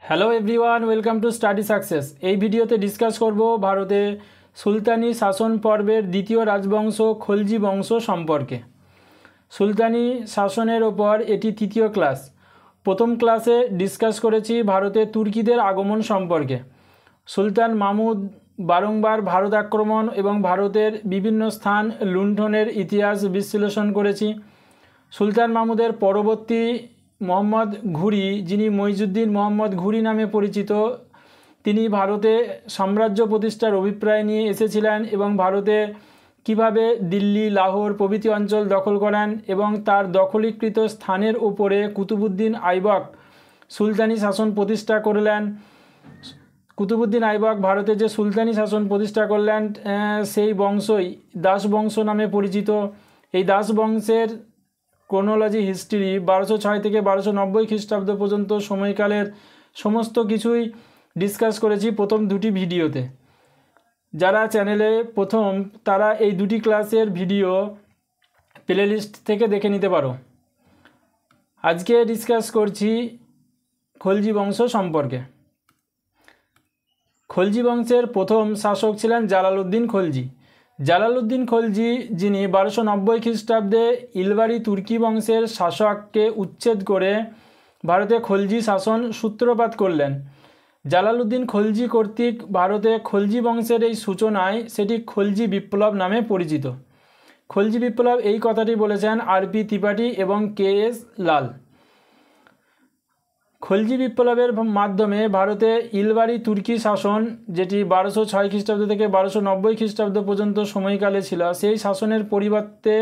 Hello everyone, welcome to study success. এই ভিডিওতে discuss করব ভারতে সুলতানি শাসন পর্বের দ্বিতীয় রাজবংশ খলজি বংশ সম্পর্কে। সুলতানি শাসনের ওপর এটি তৃতীয় ক্লাস। প্রথম ক্লাসে ডিসকাস করেছি ভারতে তুর্কিদের আগমন সম্পর্কে। সুলতান মাহমুদ বারংবার ভারত আক্রমণ এবং ভারতের বিভিন্ন স্থান লুণ্ঠনের ইতিহাস বিশ্লেষণ করেছি। সুলতান মাহমুদের পরবর্তী মোহাম্মদ ঘুরি, যিনি মইজুদ্দিন মোহাম্মদ ঘুরি নামে পরিচিত, তিনি ভারতে সাম্রাজ্য প্রতিষ্ঠার অভিপ্রায় নিয়ে এসেছিলেন এবং ভারতে কিভাবে দিল্লি, লাহোর প্রভৃতি অঞ্চল দখল করেন এবং তার দখলীকৃত স্থানের উপরে কুতুবউদ্দিন আইবক সুলতানি শাসন প্রতিষ্ঠা করলেন। কুতুবউদ্দিন আইবক ভারতে যে সুলতানি শাসন প্রতিষ্ঠা করলেন সেই বংশই দাস বংশ নামে পরিচিত। এই দাস বংশের ক্রোনোলজি হিস্ট্রি 1206 থেকে 1290 খ্রিস্টাব্দ পর্যন্ত সময়কালের সমস্ত কিছুই ডিসকাস করেছি প্রথম দুটি ভিডিওতে। যারা চ্যানেলে প্রথম তারা এই দুটি ক্লাসের ভিডিও প্লেলিস্ট থেকে দেখে নিতে পারো। আজকে ডিসকাস করছি খলজি বংশ সম্পর্কে। খলজি বংশের প্রথম শাসক ছিলেন জালালউদ্দিন খলজি। জালালউদ্দিন খলজি, যিনি 1290 খ্রিস্টাব্দে ইলবারি তুর্কি বংশের শাসককে উচ্ছেদ করে ভারতে খলজি শাসন সূত্রপাত করলেন। জালালউদ্দিন খলজি কর্তৃক ভারতে খলজি বংশের এই সূচনায় সেটি খলজি বিপ্লব নামে পরিচিত। খলজি বিপ্লব এই কথাটি বলেছেন আর.পি. ত্রিপাঠী এবং কে.এস. লাল। খলজি বিপ্লবের মাধ্যমে ভারতে ইলবারি তুর্কি শাসন, যেটি 1206 খ্রিস্টাব্দ থেকে 1290 খ্রিস্টাব্দ পর্যন্ত সময়কালে ছিল, সেই শাসনের পরিবর্তে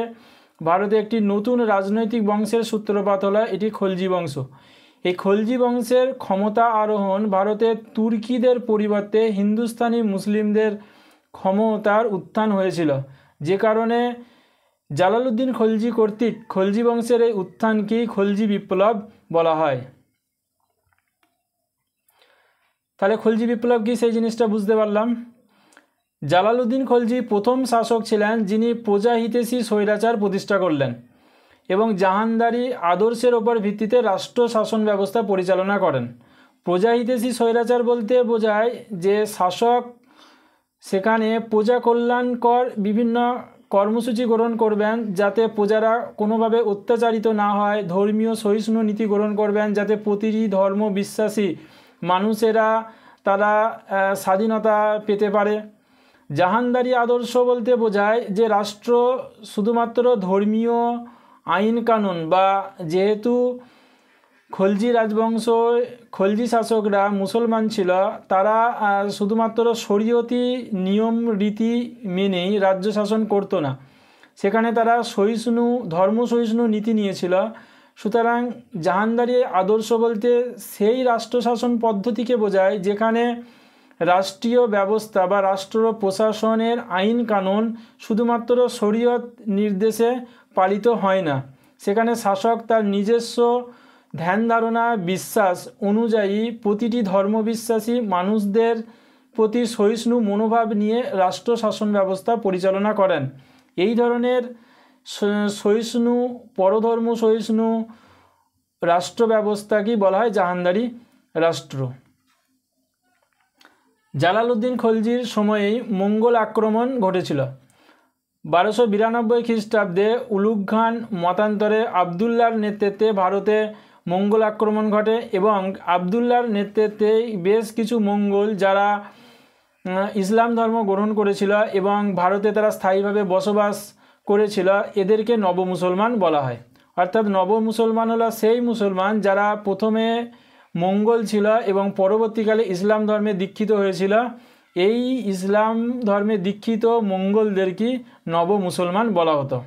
ভারতে একটি নতুন রাজনৈতিক বংশের সূত্রপাত হলো, এটি খলজি বংশ। এই খলজি বংশের ক্ষমতা আরোহণ ভারতে তুর্কিদের পরিবর্তে হিন্দুস্তানি মুসলিমদের ক্ষমতার উত্থান হয়েছিল, যে কারণে জালালউদ্দিন খলজি কর্তৃক খলজি বংশের এই উত্থানকেই খলজি বিপ্লব বলা হয়। তাহলে খলজি বিপ্লব কি, সেই জিনিসটা বুঝতে পারলাম। জালালউদ্দিন খলজি প্রথম শাসক ছিলেন যিনি প্রজাহিতৈষী স্বৈরাচার প্রতিষ্ঠা করলেন এবং জাহানদারি আদর্শের ওপর ভিত্তিতে রাষ্ট্র শাসন ব্যবস্থা পরিচালনা করেন। প্রজাহিতৈষী স্বৈরাচার বলতে বোঝায় যে শাসক সেখানে প্রজা কল্যাণকর বিভিন্ন কর্মসূচি গ্রহণ করবেন যাতে প্রজারা কোনোভাবে অত্যাচারিত না হয়, ধর্মীয় সহিষ্ণু নীতি গ্রহণ করবেন যাতে প্রতিটি ধর্ম বিশ্বাসী মানুষেরা তারা স্বাধীনতা পেতে পারে। জাহানদারি আদর্শ বলতে বোঝায় যে রাষ্ট্র শুধুমাত্র ধর্মীয় আইন কানুন, বা যেহেতু খলজি রাজবংশ খলজি শাসকরা মুসলমান ছিল, তারা শুধুমাত্র শরীয়তি নিয়ম রীতি মেনেই রাজ্য শাসন করতো না, সেখানে তারা সহিষ্ণু ধর্ম সহিষ্ণু নীতি নিয়েছিল। সুতরাং জাহানদারি আদর্শ বলতে সেই রাষ্ট্র শাসন পদ্ধতিকে বোঝায় যেখানে রাষ্ট্রীয় ব্যবস্থা বা রাষ্ট্র প্রশাসনের আইন কানুন শুধুমাত্র শরীয়ত নির্দেশে পালিত হয় না, সেখানে শাসক তার নিজস্ব ধ্যান ধারণা বিশ্বাস অনুযায়ী প্রতিটি ধর্মবিশ্বাসী মানুষদের প্রতি সহিষ্ণু মনোভাব নিয়ে রাষ্ট্র শাসন ব্যবস্থা পরিচালনা করেন। এই ধরনের সহিষ্ণু পরধর্ম সহিষ্ণু রাষ্ট্র ব্যবস্থাকেই বলা হয় জাহানদারি রাষ্ট্র। জালালউদ্দিন খলজির সময়েই মঙ্গল আক্রমণ ঘটেছিল। 1292 খ্রিস্টাব্দে উলুগ খান মতান্তরে আবদুল্লাহর নেতৃত্বে ভারতে মঙ্গল আক্রমণ ঘটে এবং আবদুল্লাহর নেতৃত্বে বেশ কিছু মঙ্গল যারা ইসলাম ধর্ম গ্রহণ করেছিল এবং ভারতে তারা স্থায়ীভাবে বসবাস করেছিল, এদেরকে নব মুসলমান বলা হয়। অর্থাৎ নব মুসলমান হলো সেই মুসলমান যারা প্রথমে মঙ্গল ছিল এবং পরবর্তীকালে ইসলাম ধর্মে দীক্ষিত হয়েছিল। এই ইসলাম ধর্মে দীক্ষিত মঙ্গলদেরকে নব মুসলমান বলা হতো।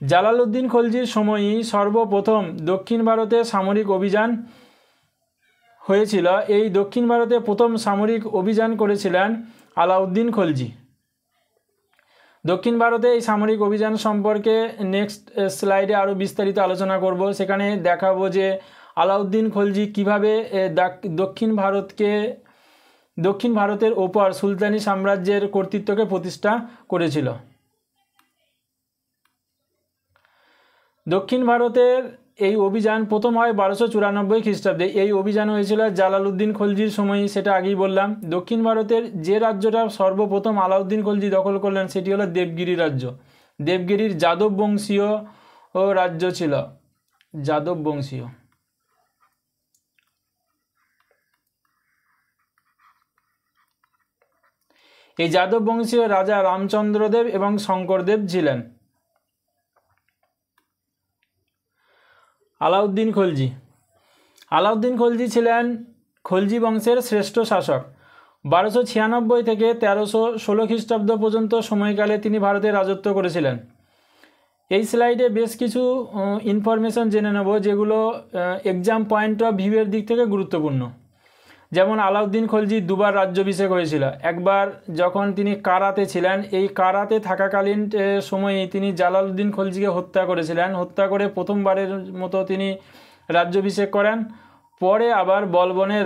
জালালউদ্দিন খলজির সময়ই সর্বপ্রথম দক্ষিণ ভারতে সামরিক অভিযান হয়েছিল। এই দক্ষিণ ভারতে প্রথম সামরিক অভিযান করেছিলেন আলাউদ্দিন খলজি। দক্ষিণ ভারতে এই সামরিক অভিযান সম্পর্কে নেক্সট স্লাইডে আরও বিস্তারিত আলোচনা করব। সেখানে দেখাবো যে আলাউদ্দিন খলজি কীভাবে দক্ষিণ ভারতের ওপর সুলতানি সাম্রাজ্যের কর্তৃত্বকে প্রতিষ্ঠা করেছিল। দক্ষিণ ভারতের এই অভিযান প্রথম হয় 1294 খ্রিস্টাব্দে। এই অভিযান হয়েছিল জালালউদ্দিন খলজির সময়ই, সেটা আগেই বললাম। দক্ষিণ ভারতের যে রাজ্যটা সর্বপ্রথম আলাউদ্দিন খলজি দখল করলেন সেটি হলো দেবগিরি রাজ্য। দেবগিরির যাদব বংশীয় রাজ্য ছিল, যাদব বংশীয়। এই যাদব বংশীয় রাজা রামচন্দ্রদেব এবং শঙ্করদেব ছিলেন। আলাউদ্দিন খলজি। আলাউদ্দিন খলজি ছিলেন খলজি বংশের শ্রেষ্ঠ শাসক। 1296 থেকে 1316 খ্রিস্টাব্দ পর্যন্ত সময়কালে তিনি ভারতে রাজত্ব করেছিলেন। এই স্লাইডে বেশ কিছু ইনফরমেশন জেনে নেব যেগুলো এক্সাম পয়েন্ট অফ ভিউয়ের দিক থেকে গুরুত্বপূর্ণ। যেমন আলাউদ্দিন খলজি দুবার রাজ্যাভিষেক হয়েছিল। একবার যখন তিনি কারাতে ছিলেন, এই কারাতে থাকাকালীন সময়ে তিনি জালালউদ্দিন খলজিকে হত্যা করেছিলেন। হত্যা করে প্রথমবারের মতো তিনি রাজ্যাভিষেক করেন। পরে আবার বলবনের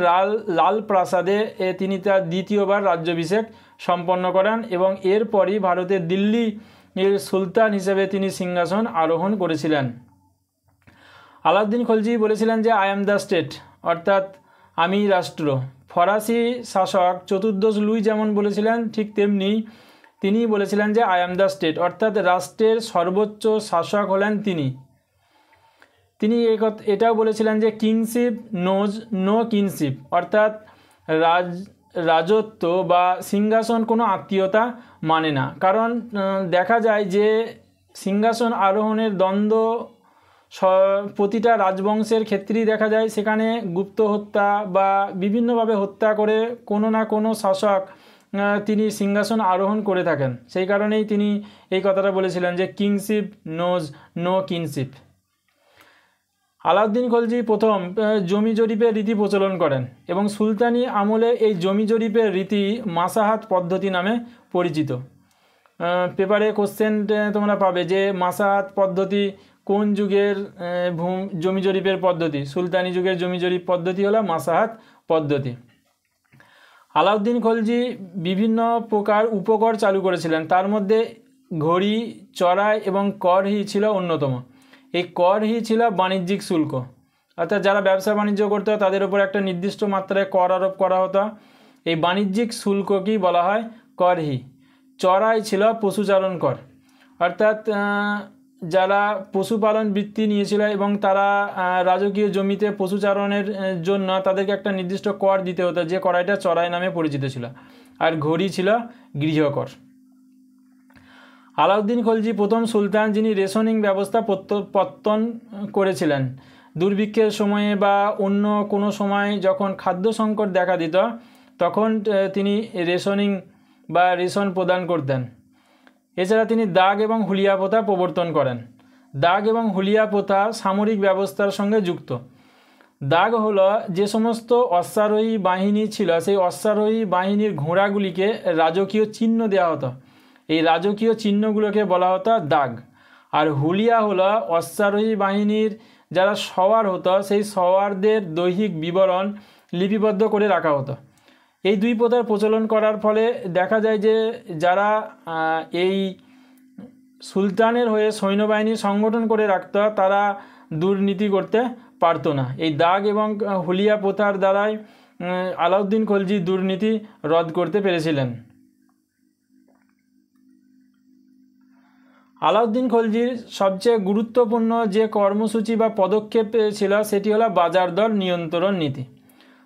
লাল প্রাসাদে তিনি তার দ্বিতীয়বার রাজ্যাভিষেক সম্পন্ন করেন এবং এরপরই ভারতের দিল্লি সুলতান হিসেবে তিনি সিংহাসন আরোহণ করেছিলেন। আলাউদ্দিন খলজি বলেছিলেন যে আই অ্যাম দ্য স্টেট, অর্থাৎ আমি রাষ্ট্র। ফরাসি শাসক চতুর্দশ লুই যেমন বলেছিলেন, ঠিক তেমনি তিনি বলেছিলেন যে আই অ্যাম দ্য স্টেট, অর্থাৎ রাষ্ট্রের সর্বোচ্চ শাসক হলেন তিনি। তিনি এটাও বলেছিলেন যে কিংশিপ নোজ নো কিনশিপ, অর্থাৎ রাজত্ব বা সিংহাসন কোনো আত্মীয়তা মানে না। কারণ দেখা যায় যে সিংহাসন আরোহণের দ্বন্দ্ব প্রতিটা রাজবংশের ক্ষেত্রেই দেখা যায়। সেখানে গুপ্ত হত্যা বা বিভিন্নভাবে হত্যা করে কোনো না কোনো শাসক তিনি সিংহাসন আরোহণ করে থাকেন। সেই কারণেই তিনি এই কথাটা বলেছিলেন যে kingship knows no kinship. Alauddin Khalji প্রথম জমি জরিপের রীতি প্রচলন করেন এবং সুলতানি আমলে এই জমি জরিপের রীতি মাসাহাত পদ্ধতি নামে পরিচিত। পেপারে কোশ্চেন তোমরা পাবে যে মাসাহাত পদ্ধতি কোন যুগের জমি জরিপের পদ্ধতি। সুলতানি যুগের জমি জরিপ পদ্ধতি হলো মাসাহাত পদ্ধতি। আলাউদ্দিন খলজি বিভিন্ন প্রকার উপকর চালু করেছিলেন, তার মধ্যে ঘড়ি, চড়াই এবং করহি ছিল অন্যতম। এই করহি ছিল বাণিজ্যিক শুল্ক, অর্থাৎ যারা ব্যবসা বাণিজ্য করতো তাদের উপর একটা নির্দিষ্ট মাত্রায় কর আরোপ করা হতো। এই বাণিজ্যিক শুল্ককেই বলা হয় করহি। চড়াই ছিল পশুচারণ কর, অর্থাৎ যারা পশুপালন বৃত্তি নিয়েছিল এবং তারা রাজকীয় জমিতে পশুচারণের জন্য তাদেরকে একটা নির্দিষ্ট কর দিতে হতো, যে করাইটা চড়াই নামে পরিচিত ছিল। আর ঘড়ি ছিল গৃহকর। আলাউদ্দিন খলজি প্রথম সুলতান যিনি রেশনিং ব্যবস্থা প্রবর্তন করেছিলেন। দুর্ভিক্ষের সময়ে বা অন্য কোনো সময় যখন খাদ্য সংকট দেখা দিত তখন তিনি রেশনিং বা রেশন প্রদান করতেন। এছাড়া তিনি দাগ এবং হুলিয়া প্রথা প্রবর্তন করেন। দাগ এবং হুলিয়া প্রথা সামরিক ব্যবস্থার সঙ্গে যুক্ত। দাগ হলো যে সমস্ত অশ্বারোহী বাহিনী ছিল, সেই অশ্বারোহী বাহিনীর ঘোড়াগুলিকে রাজকীয় চিহ্ন দেওয়া হতো। এই রাজকীয় চিহ্নগুলোকে বলা হতো দাগ। আর হুলিয়া হলো অশ্বারোহী বাহিনীর যারা সওয়ার হতো, সেই সওয়ারদের দৈহিক বিবরণ লিপিবদ্ধ করে রাখা হতো। এই দুই প্রথার প্রচলন করার ফলে দেখা যায় যে যারা এই সুলতানের হয়ে সৈন্যবাহিনী সংগঠন করে রাখত তারা দুর্নীতি করতে পারতো না। এই দাগ এবং হুলিয়া প্রথার দ্বারাই আলাউদ্দিন খলজি দুর্নীতি রদ করতে পেরেছিলেন। আলাউদ্দিন খলজির সবচেয়ে গুরুত্বপূর্ণ যে কর্মসূচি বা পদক্ষেপ ছিল সেটি হলো বাজার দর নিয়ন্ত্রণ নীতি।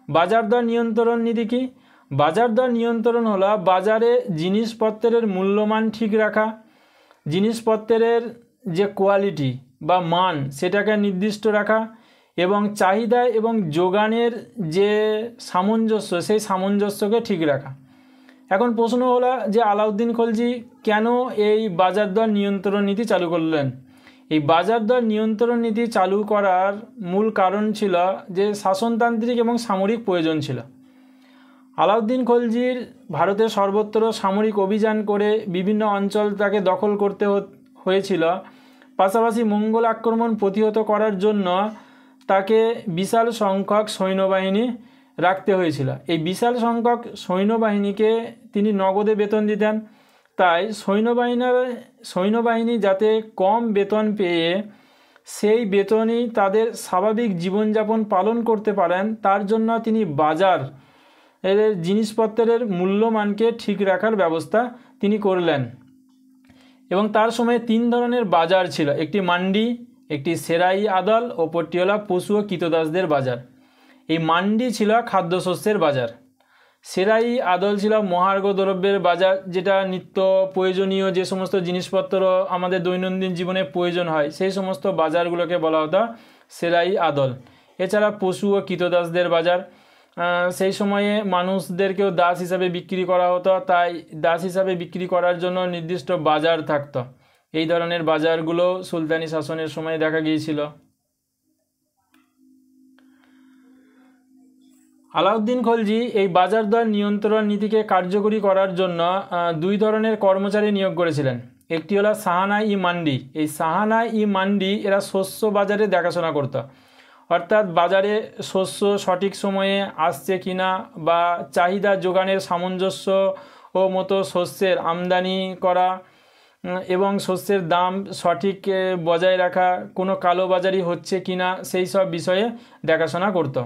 বাজার দর নিয়ন্ত্রণ নীতি কি? বাজার দর নিয়ন্ত্রণ হলো বাজারে জিনিসপত্রের মূল্যমান ঠিক রাখা, জিনিসপত্রের যে কোয়ালিটি বা মান সেটাকে নির্দিষ্ট রাখা এবং চাহিদা এবং যোগানের যে সামঞ্জস্য সেই সামঞ্জস্যকে ঠিক রাখা। এখন প্রশ্ন হলো যে আলাউদ্দিন খলজি কেন এই বাজার দর নিয়ন্ত্রণ নীতি চালু করলেন? এই বাজার দর নিয়ন্ত্রণ নীতি চালু করার মূল কারণ ছিল যে শাসনতান্ত্রিক এবং সামরিক প্রয়োজন ছিল। আলাউদ্দিন খলজির ভারতের সর্বত্র সামরিক অভিযান করে বিভিন্ন অঞ্চল তাকে দখল করতে হয়েছিল। পাশাপাশি মঙ্গল আক্রমণ প্রতিহত করার জন্য তাকে বিশাল সংখ্যক সৈন্যবাহিনী রাখতে হয়েছিল। এই বিশাল সংখ্যক সৈন্যবাহিনীকে তিনি নগদে বেতন দিতেন। তাই সৈন্যবাহিনী যাতে কম বেতন পেয়ে সেই বেতনই তাদের স্বাভাবিক জীবনযাপন পালন করতে পারেন, তার জন্য তিনি বাজার এর জিনিসপত্রের মূল্যমানকে ঠিক রাখার ব্যবস্থা তিনি করলেন। এবং তার সময়ে 3 ধরনের বাজার ছিল, একটি মান্ডি, একটি সেরাই আদল, অপরটি হলো পশু ও কৃতদাসদের বাজার। এই মান্ডি ছিল খাদ্যশস্যের বাজার, সেরাই আদল ছিল মহার্ঘ দ্রব্যের বাজার, যেটা নিত্য প্রয়োজনীয় যে সমস্ত জিনিসপত্র আমাদের দৈনন্দিন জীবনে প্রয়োজন হয় সেই সমস্ত বাজারগুলোকে বলা হতো সেরাই আদল। এছাড়া পশু ও কৃতদাসদের বাজার, সেই সময়ে মানুষদেরকেও দাস হিসাবে বিক্রি করা হতো, তাই দাস হিসাবে বিক্রি করার জন্য নির্দিষ্ট বাজার থাকতো। এই ধরনের বাজারগুলো সুলতানি শাসনের সময় দেখা গিয়েছিল। আলাউদ্দিন খলজি এই বাজার দর নিয়ন্ত্রণ নীতিকে কার্যকরী করার জন্য 2 ধরনের কর্মচারী নিয়োগ করেছিলেন। একটি হলো সাহানা ই মান্ডি। এই সাহানা ই মান্ডি এরা শস্য বাজারে দেখাশোনা করত, অর্থাৎ বাজারে শস্য সঠিক সময়ে আসছে কিনা বা চাহিদা যোগানের সামঞ্জস্য ও মতো শস্যের আমদানি করা এবং শস্যের দাম সঠিক বজায় রাখা, কোনো কালোবাজারি হচ্ছে কিনা সেই সব বিষয়ে দেখাশোনা করত।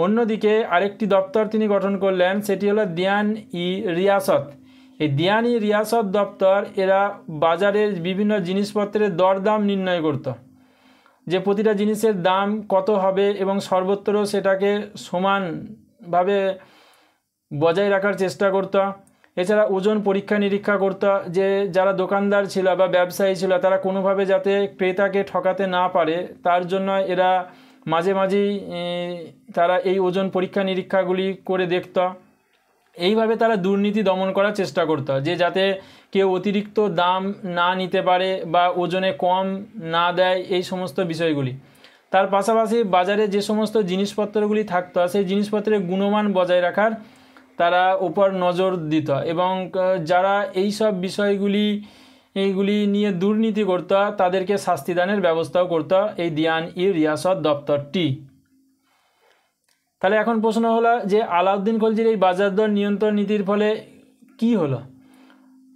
অন্যদিকে আরেকটি দপ্তর তিনি গঠন করলেন, সেটি হলো দিয়ান ই রিয়াসত। এই দিয়ান ই রিয়াসত দপ্তর এরা বাজারের বিভিন্ন জিনিসপত্রের দরদাম নির্ণয় করত, যে প্রতিটা জিনিসের দাম কত হবে এবং সর্বত্র সেটাকে সমানভাবে বজায় রাখার চেষ্টা করত। এছাড়া ওজন পরীক্ষা নিরীক্ষা করত, যে যারা দোকানদার ছিল বা ব্যবসায়ী ছিল তারা কোনোভাবে যাতে ক্রেতাকে ঠকাতে না পারে তার জন্য এরা মাঝে মাঝেই তারা এই ওজন পরীক্ষা নিরীক্ষাগুলি করে দেখত। এইভাবে তারা দুর্নীতি দমন করার চেষ্টা করত, যে যাতে কেউ অতিরিক্ত দাম না নিতে পারে বা ওজনে কম না দেয়, এই সমস্ত বিষয়গুলি। তার পাশাপাশি বাজারে যে সমস্ত জিনিসপত্রগুলি থাকতো সেই জিনিসপত্রের গুণমান বজায় রাখার তারা উপর নজর দিত, এবং যারা এই সব এইগুলি নিয়ে দুর্নীতি করত তাদেরকে শাস্তিদানের ব্যবস্থাও করত এই দিয়ান ই রিয়াসত দপ্তরটি। তাহলে এখন প্রশ্ন হলো যে আলাউদ্দিন খলজির এই বাজার দর নিয়ন্ত্রণ নীতির ফলে কি হলো?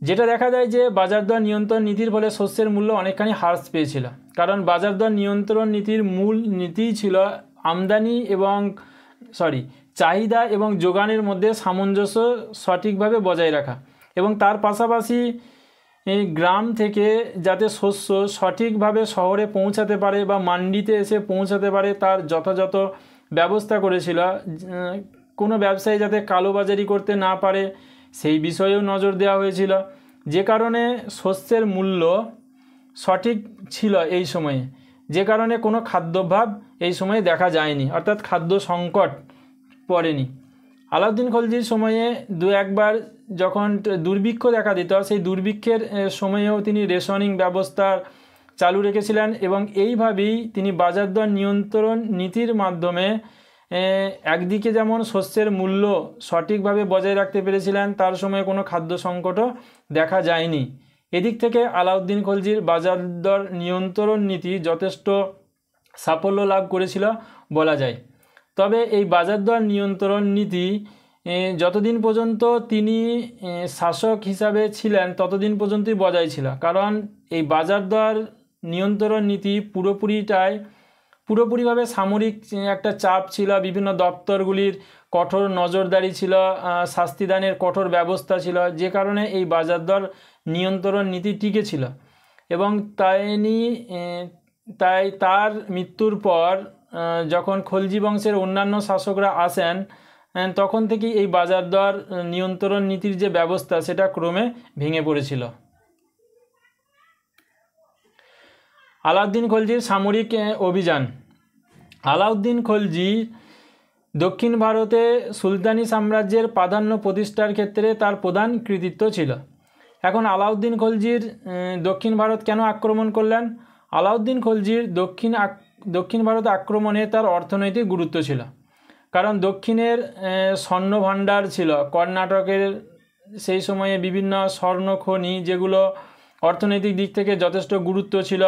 যেটা দেখা যায় যে বাজার দর নিয়ন্ত্রণ নীতির ফলে শস্যের মূল্য অনেকখানি হ্রাস পেয়েছিল, কারণ বাজার দর নিয়ন্ত্রণ নীতির মূল নীতিই ছিল চাহিদা এবং যোগানের মধ্যে সামঞ্জস্য সঠিকভাবে বজায় রাখা, এবং তার পাশাপাশি এই গ্রাম থেকে যাতে শস্য সঠিকভাবে শহরে পৌঁছাতে পারে বা মান্ডিতে এসে পৌঁছাতে পারে তার যথাযথ ব্যবস্থা করেছিল। কোনো ব্যবসায়ী যাতে কালোবাজারি করতে না পারে সেই বিষয়েও নজর দেওয়া হয়েছিল, যে কারণে শস্যের মূল্য সঠিক ছিল এই সময়ে, যে কারণে কোনো খাদ্যাভাব এই সময়ে দেখা যায়নি, অর্থাৎ খাদ্য সংকট পড়েনি। আলাউদ্দিন খলজির সময়ে 2-1বার যখন দুর্ভিক্ষ দেখা দিত, সেই দুর্ভিক্ষের সময়েও তিনি রেশনিং ব্যবস্থা চালু রেখেছিলেন, এবং এইভাবেই তিনি বাজার দর নিয়ন্ত্রণ নীতির মাধ্যমে একদিকে যেমন শস্যের মূল্য সঠিকভাবে বজায় রাখতে পেরেছিলেন, তার সময়ে কোনো খাদ্য সংকটও দেখা যায়নি। এদিক থেকে আলাউদ্দিন খলজির বাজার দর নিয়ন্ত্রণ নীতি যথেষ্ট সাফল্য লাভ করেছিল বলা যায়। তবে এই বাজার দর নিয়ন্ত্রণ নীতি যতদিন পর্যন্ত তিনি শাসক হিসাবে ছিলেন ততদিন পর্যন্তই বজায় ছিল, কারণ এই বাজার দর নিয়ন্ত্রণ নীতি পুরোপুরিভাবে সামরিক একটা চাপ ছিল, বিভিন্ন দপ্তরগুলির কঠোর নজরদারি ছিল, শাস্তিদানের কঠোর ব্যবস্থা ছিল, যে কারণে এই বাজার দর নিয়ন্ত্রণ নীতি টিকে ছিল। এবং তাই তার মৃত্যুর পর যখন খলজি বংশের অন্যান্য শাসকরা আসেন তখন থেকেই এই বাজার দর নিয়ন্ত্রণ নীতির যে ব্যবস্থা সেটা ক্রমে ভেঙে পড়েছিল। আলাউদ্দিন খলজির সামরিক অভিযান। আলাউদ্দিন খলজি দক্ষিণ ভারতে সুলতানি সাম্রাজ্যের প্রাধান্য প্রতিষ্ঠার ক্ষেত্রে তার প্রধান কৃতিত্ব ছিল। এখন আলাউদ্দিন খলজির দক্ষিণ ভারত কেন আক্রমণ করলেন? আলাউদ্দিন খলজির দক্ষিণ ভারত আক্রমণে তার অর্থনৈতিক গুরুত্ব ছিল, কারণ দক্ষিণের স্বর্ণ ভাণ্ডার ছিল, কর্ণাটকের সেই সময়ে বিভিন্ন স্বর্ণ খনি যেগুলো অর্থনৈতিক দিক থেকে যথেষ্ট গুরুত্ব ছিল।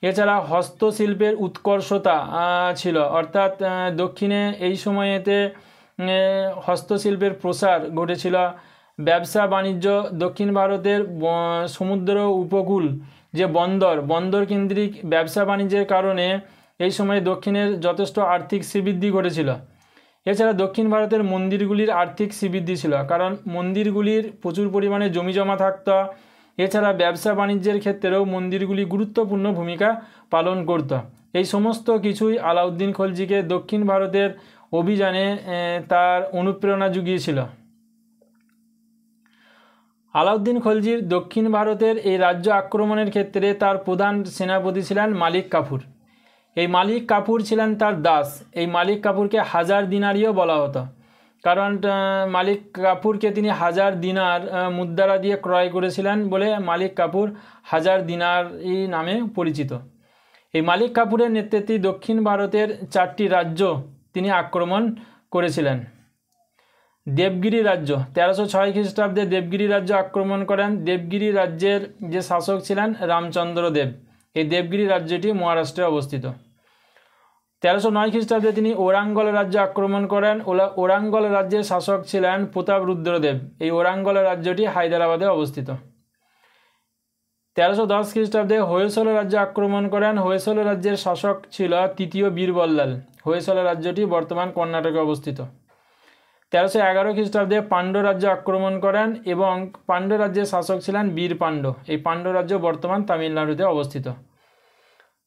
এছাড়া হস্তশিল্পের উৎকর্ষতা ছিল, অর্থাৎ দক্ষিণে এই সময়েতে হস্তশিল্পের প্রসার ঘটেছিল। ব্যবসা বাণিজ্য দক্ষিণ ভারতের সমুদ্র উপকূল যে বন্দর বন্দর কেন্দ্রিক ব্যবসা বাণিজ্যের কারণে এই সময়ে দক্ষিণের যথেষ্ট আর্থিক শ্রীবৃদ্ধি ঘটেছিল। এছাড়া দক্ষিণ ভারতের মন্দিরগুলির আর্থিক শ্রীবৃদ্ধি ছিল, কারণ মন্দিরগুলির প্রচুর পরিমাণে জমি জমা থাকত। এছাড়া ব্যবসা বাণিজ্যের ক্ষেত্রেও মন্দিরগুলি গুরুত্বপূর্ণ ভূমিকা পালন করত। এই সমস্ত কিছুই আলাউদ্দিন খলজিকে দক্ষিণ ভারতের অভিযানে তার অনুপ্রেরণা জুগিয়েছিল। আলাউদ্দিন খলজির দক্ষিণ ভারতের এই রাজ্য আক্রমণের ক্ষেত্রে তার প্রধান সেনাপতি ছিলেন মালিক কাফুর। এই মালিক কাফুর ছিলেন তার দাস। এই মালিক কাফুরকে 1000 দিনারিও বলা হতো, কারণ মালিক কাফুরকে তিনি 1000 দিনার মুদ্রা দিয়ে ক্রয় করেছিলেন বলে মালিক কাফুর 1000 দিনারি নামে পরিচিত। এই মালিক কাফুরের নেতৃত্বে দক্ষিণ ভারতের 4টি রাজ্য তিনি আক্রমণ করেছিলেন। দেবগিরি রাজ্য 1306 খ্রিস্টাব্দে দেবগিরি রাজ্য আক্রমণ করেন। দেবগিরি রাজ্যের যে শাসক ছিলেন রামচন্দ্র দেব। এই দেবগিরি রাজ্যটি মহারাষ্ট্রে অবস্থিত। 1309 খ্রিস্টাব্দে তিনি ওরাঙ্গল রাজ্য আক্রমণ করেন। ওরাঙ্গল রাজ্যের শাসক ছিলেন প্রতাপরুদ্রদেব। এই ওরাঙ্গল রাজ্যটি হায়দ্রাবাদে অবস্থিত। 1310 খ্রিস্টাব্দে হোয়সল রাজ্য আক্রমণ করেন। হোয়সল রাজ্যের শাসক ছিল তৃতীয় বীরবল্লাল। হোয়সল রাজ্যটি বর্তমান কর্ণাটকে অবস্থিত। 1311 খ্রিস্টাব্দে পাণ্ড্য রাজ্য আক্রমণ করেন এবং পাণ্ড্য রাজ্যের শাসক ছিলেন বীর পাণ্ড্য। এই পাণ্ড্য রাজ্য বর্তমান তামিলনাড়ুতে অবস্থিত।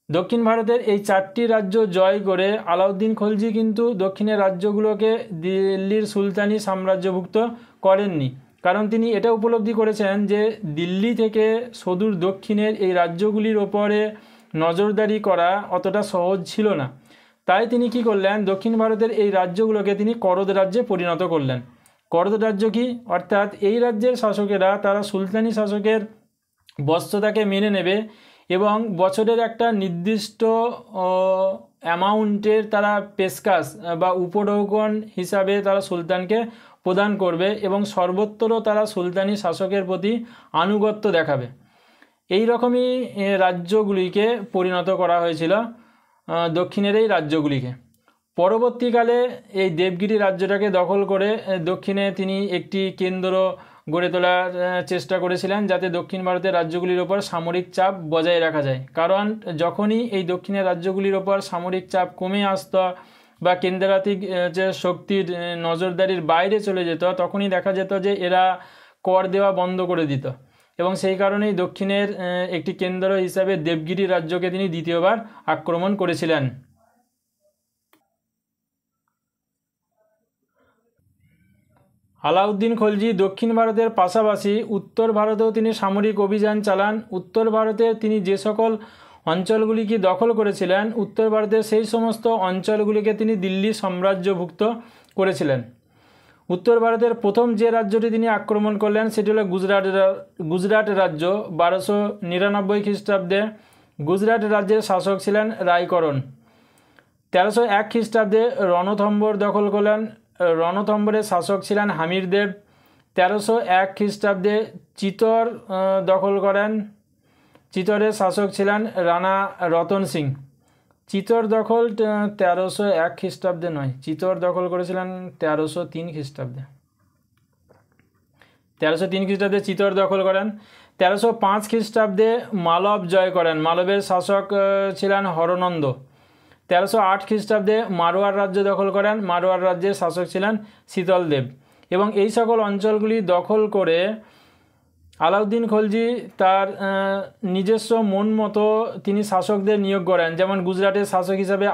দক্ষিণ ভারতের এই 4টি রাজ্য জয় করে আলাউদ্দিন খলজি কিন্তু দক্ষিণের রাজ্যগুলোকে দিল্লির সুলতানি সাম্রাজ্যভুক্ত করেননি, কারণ তিনি এটা উপলব্ধি করেছেন যে দিল্লি থেকে সুদূর দক্ষিণের এই রাজ্যগুলির ওপরে নজরদারি করা অতটা সহজ ছিল না। তাই তিনি কি করলেন, দক্ষিণ ভারতের এই রাজ্যগুলোকে তিনি করদ রাজ্যে পরিণত করলেন। করদ রাজ্য কি, অর্থাৎ এই রাজ্যের শাসকেরা তারা সুলতানি শাসকের বশ্যতাকে মেনে নেবে এবং বছরের একটা নির্দিষ্ট অ্যামাউন্টের তারা পেশকাশ বা উপঢৌকন হিসাবে তারা সুলতানকে প্রদান করবে এবং সর্বত্র তারা সুলতানি শাসকের প্রতি আনুগত্য দেখাবে। এই রকমই রাজ্যগুলিকে পরিণত করা হয়েছিল, দক্ষিণের এই রাজ্যগুলিকে। পরবর্তীকালে এই দেবগিরি রাজ্যটাকে দখল করে দক্ষিণে তিনি একটি কেন্দ্র গড়ে তোলার চেষ্টা করেছিলেন, যাতে দক্ষিণ ভারতের রাজ্যগুলির ওপর সামরিক চাপ বজায় রাখা যায়। কারণ যখনই এই দক্ষিণের রাজ্যগুলির ওপর সামরিক চাপ কমে আসত বা কেন্দ্রাতিক যে শক্তির নজরদারির বাইরে চলে যেত, তখনই দেখা যেত যে এরা কর দেওয়া বন্ধ করে দিত এবং সেই কারণেই দক্ষিণের একটি কেন্দ্র হিসাবে দেবগিরি রাজ্যকে তিনি দ্বিতীয়বার আক্রমণ করেছিলেন। আলাউদ্দিন খলজি দক্ষিণ ভারতের পাশাপাশি উত্তর ভারতেও তিনি সামরিক অভিযান চালান। উত্তর ভারতে তিনি যে সকল অঞ্চলগুলিকে দখল করেছিলেন, উত্তর ভারতের সেই সমস্ত অঞ্চলগুলিকে তিনি দিল্লি সাম্রাজ্যভুক্ত করেছিলেন। উত্তর ভারতের প্রথম যে রাজ্যটি তিনি আক্রমণ করলেন সেটি হলো গুজরাট রাজ্য। 1299 খ্রিস্টাব্দে গুজরাট রাজ্যের শাসক ছিলেন রায়করণ। 1301 খ্রিস্টাব্দে রণথম্বর দখল করলেন। রণথম্বরের শাসক ছিলেন হামিরদেব। 1301 খ্রিস্টাব্দে চিতর দখল করেন। চিতরের শাসক ছিলেন রানা রতন সিং। চিতর দখল 1301 খ্রিস্টাব্দে নয়, চিতর দখল করেছিলেন 1303 খ্রিস্টাব্দে। 1303 খ্রিস্টাব্দে চিতর দখল করেন। 1305 খ্রিস্টাব্দে মালব জয় করেন। মালবের শাসক ছিলেন হরনন্দ। 1308 খ্রিস্টাব্দে মারওয়ার রাজ্য দখল করেন। মারওয়ার রাজ্যের শাসক ছিলেন শীতলদেব। এবং এই সকল অঞ্চলগুলি দখল করে আলাউদ্দিন খলজি তার নিজস্ব মন মতো তিনি শাসকদের নিয়োগ করেন। যেমন গুজরাটের শাসক হিসাবে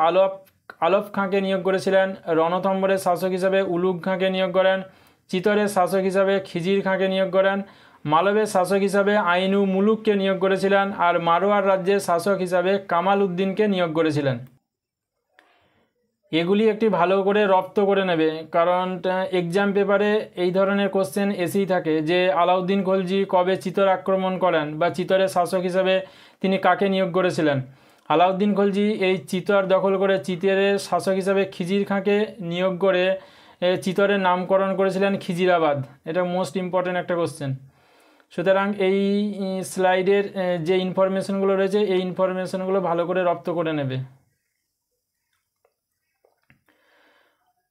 আলফ খাঁকে নিয়োগ করেছিলেন, রণথম্বরের শাসক হিসাবে উলুগ খাঁকে নিয়োগ করেন, চিতরের শাসক হিসাবে খিজির খাঁকে নিয়োগ করেন, মালবের শাসক হিসাবে আইনু মুলুককে নিয়োগ করেছিলেন, আর মারওয়ার রাজ্যের শাসক হিসাবে কামাল উদ্দিনকে নিয়োগ করেছিলেন। এগুলি একটি ভালো করে রপ্ত করে নেবে, কারণ এক্সাম পেপারে এই ধরনের কোশ্চেন এসেই থাকে যে আলাউদ্দিন খলজি কবে চিতর আক্রমণ করেন বা চিতরের শাসক হিসাবে তিনি কাকে নিয়োগ করেছিলেন। আলাউদ্দিন খলজি এই চিতর দখল করে চিতরের শাসক হিসাবে খিজির খাঁকে নিয়োগ করে চিতরের নামকরণ করেছিলেন খিজিরাবাদ। এটা মোস্ট ইম্পর্ট্যান্ট একটা কোশ্চেন। সুতরাং এই স্লাইডের যে ইনফরমেশনগুলো রয়েছে এই ইনফরমেশনগুলো ভালো করে রপ্ত করে নেবে।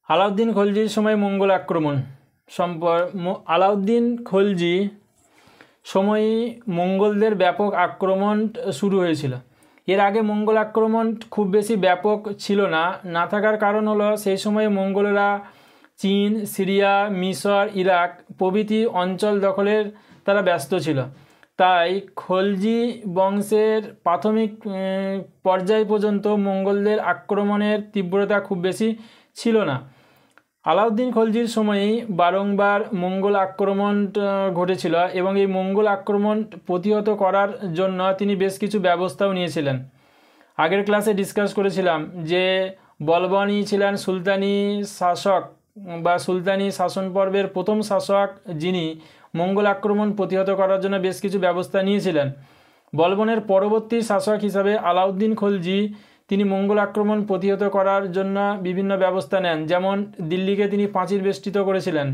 আলাউদ্দিন খলজির সময় মঙ্গল আক্রমণ আলাউদ্দিন খলজি সময়ই মঙ্গলদের ব্যাপক আক্রমণ শুরু হয়েছিল। এর আগে মঙ্গল আক্রমণ খুব বেশি ব্যাপক ছিল না, না থাকার কারণ হলো সেই সময়ে মঙ্গলরা চীন, সিরিয়া, মিশর, ইরাক প্রভৃতি অঞ্চল দখলের তারা ব্যস্ত ছিল। তাই খলজি বংশের প্রাথমিক পর্যায় পর্যন্ত মঙ্গলদের আক্রমণের তীব্রতা খুব বেশি ছিল না। আলাউদ্দিন খলজির সময়েই বারংবার মঙ্গল আক্রমণ ঘটেছিল এবং এই মঙ্গল আক্রমণ প্রতিহত করার জন্য তিনি বেশ কিছু ব্যবস্থাও নিয়েছিলেন। আগের ক্লাসে ডিসকাস করেছিলাম যে বলবনই ছিলেন সুলতানি শাসক বা সুলতানি শাসন পর্বের প্রথম শাসক, যিনি মঙ্গল আক্রমণ প্রতিহত করার জন্য বেশ কিছু ব্যবস্থা নিয়েছিলেন। বলবনের পরবর্তী শাসক হিসাবে আলাউদ্দিন খলজি তিনি মঙ্গল আক্রমণ প্রতিহত করার জন্য বিভিন্ন ব্যবস্থা নেন। যেমন দিল্লিকে তিনি প্রাচীর বেষ্টিত করেছিলেন।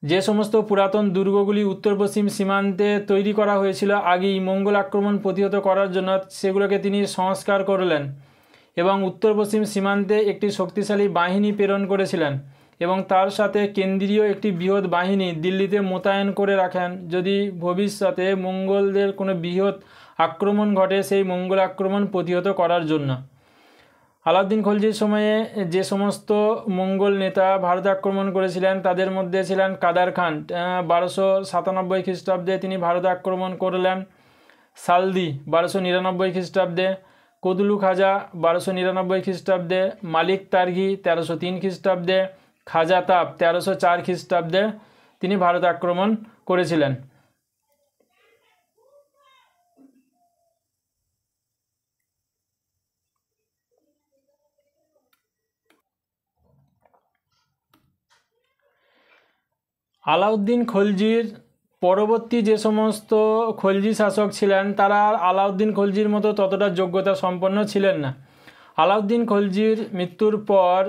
যে সমস্ত পুরাতন দুর্গগুলি উত্তর পশ্চিম সীমান্তে তৈরি করা হয়েছিল আগেই মঙ্গল আক্রমণ প্রতিহত করার জন্য, সেগুলোকে তিনি সংস্কার করলেন এবং উত্তর পশ্চিম সীমান্তে একটি শক্তিশালী বাহিনী প্রেরণ করেছিলেন এবং তার সাথে কেন্দ্রীয় একটি বৃহৎ বাহিনী দিল্লিতে মোতায়েন করে রাখেন, যদি ভবিষ্যতে মঙ্গলদের কোনো বৃহৎ আক্রমণ ঘটে সেই মঙ্গল আক্রমণ প্রতিহত করার জন্য। আলাউদ্দিন খলজির সময়ে যে সমস্ত মঙ্গল নেতা ভারত আক্রমণ করেছিলেন তাদের মধ্যে ছিলেন কাদার খান, 1297 খ্রিস্টাব্দে তিনি ভারত আক্রমণ করলেন। সালদি 1299 খ্রিস্টাব্দে, কদলু খাজা 1299 খ্রিস্টাব্দে, মালিক তার্গি 1303 খ্রিস্টাব্দে, খাজা তাপ 1304 খ্রিস্টাব্দে তিনি ভারত আক্রমণ করেছিলেন। আলাউদ্দিন খলজির পরবর্তী যে সমস্ত খলজি শাসক ছিলেন তারা আলাউদ্দিন খলজির মতো ততটা যোগ্যতা সম্পন্ন ছিলেন না। আলাউদ্দিন খলজির মৃত্যুর পর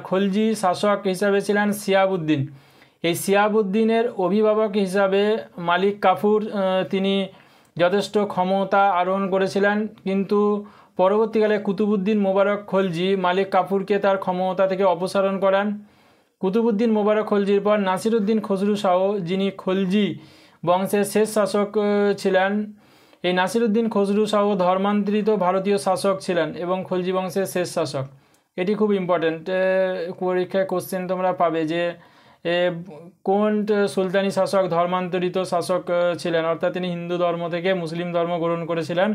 খলজি শাসক হিসাবে ছিলেন শিহাবুদ্দিন। এই শিহাবুদ্দিনের অভিভাবক হিসাবে মালিক কাফুর তিনি যথেষ্ট ক্ষমতা আরোহণ করেছিলেন, কিন্তু পরবর্তীকালে কুতুবুদ্দিন মোবারক খলজি মালিক কাফুরকে তার ক্ষমতা থেকে অপসারণ করেন। কুতুবুদ্দিন মোবারক খলজির পর নাসিরুদ্দিন খসরু শাহ, যিনি খলজি বংশের শেষ শাসক ছিলেন। এই নাসিরুদ্দিন খসরু শাহ ধর্মান্তরিত ভারতীয় শাসক ছিলেন এবং খলজি বংশের শেষ শাসক। এটি খুব ইম্পর্টেন্ট, পরীক্ষায় কোশ্চেন তোমরা পাবে যে কোন সুলতানি শাসক ধর্মান্তরিত শাসক ছিলেন, অর্থাৎ তিনি হিন্দু ধর্ম থেকে মুসলিম ধর্ম গ্রহণ করেছিলেন।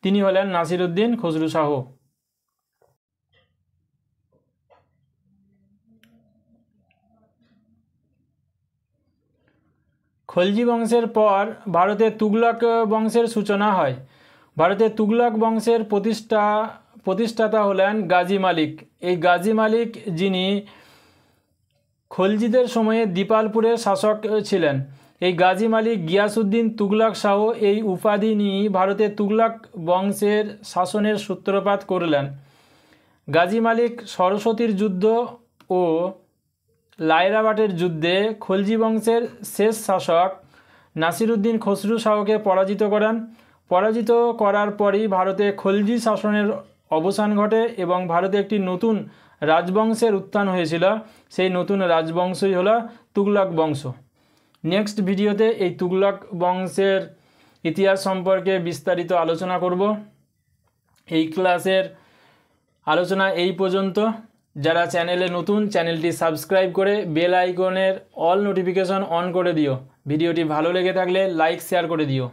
তিনি হলেন নাসিরুদ্দিন খসরু শাহ। খলজি বংশের পর ভারতের তুগলক বংশের সূচনা হয়। ভারতের তুগলক বংশের প্রতিষ্ঠাতা হলেন গাজী মালিক। এই গাজী মালিক, যিনি খলজিদের সময়ে দীপালপুরের শাসক ছিলেন। এই গাজী মালিক গিয়াসউদ্দিন তুগলক শাহ এই উপাধি নিয়ে ভারতের তুগলক বংশের শাসনের সূত্রপাত করলেন। গাজী মালিক সরস্বতীর যুদ্ধ ও লায়রাবাটের যুদ্ধে খলজি বংশের শেষ শাসক নাসিরুদ্দিন খসরু শাহকে পরাজিত করেন। পরাজিত করার পরই ভারতে খলজি শাসনের অবসান ঘটে এবং ভারতে একটি নতুন রাজবংশের উত্থান হয়েছিল। সেই নতুন রাজবংশই হলো তুগলক বংশ। নেক্সট ভিডিওতে এই তুগলক বংশের ইতিহাস সম্পর্কে বিস্তারিত আলোচনা করব। এই ক্লাসের আলোচনা এই পর্যন্ত। যারা চ্যানেলে নতুন, চ্যানেলটি সাবস্ক্রাইব করে বেল আইকনের অল নোটিফিকেশন অন করে দিও। ভিডিওটি ভালো লেগে থাকলে লাইক শেয়ার করে দিও।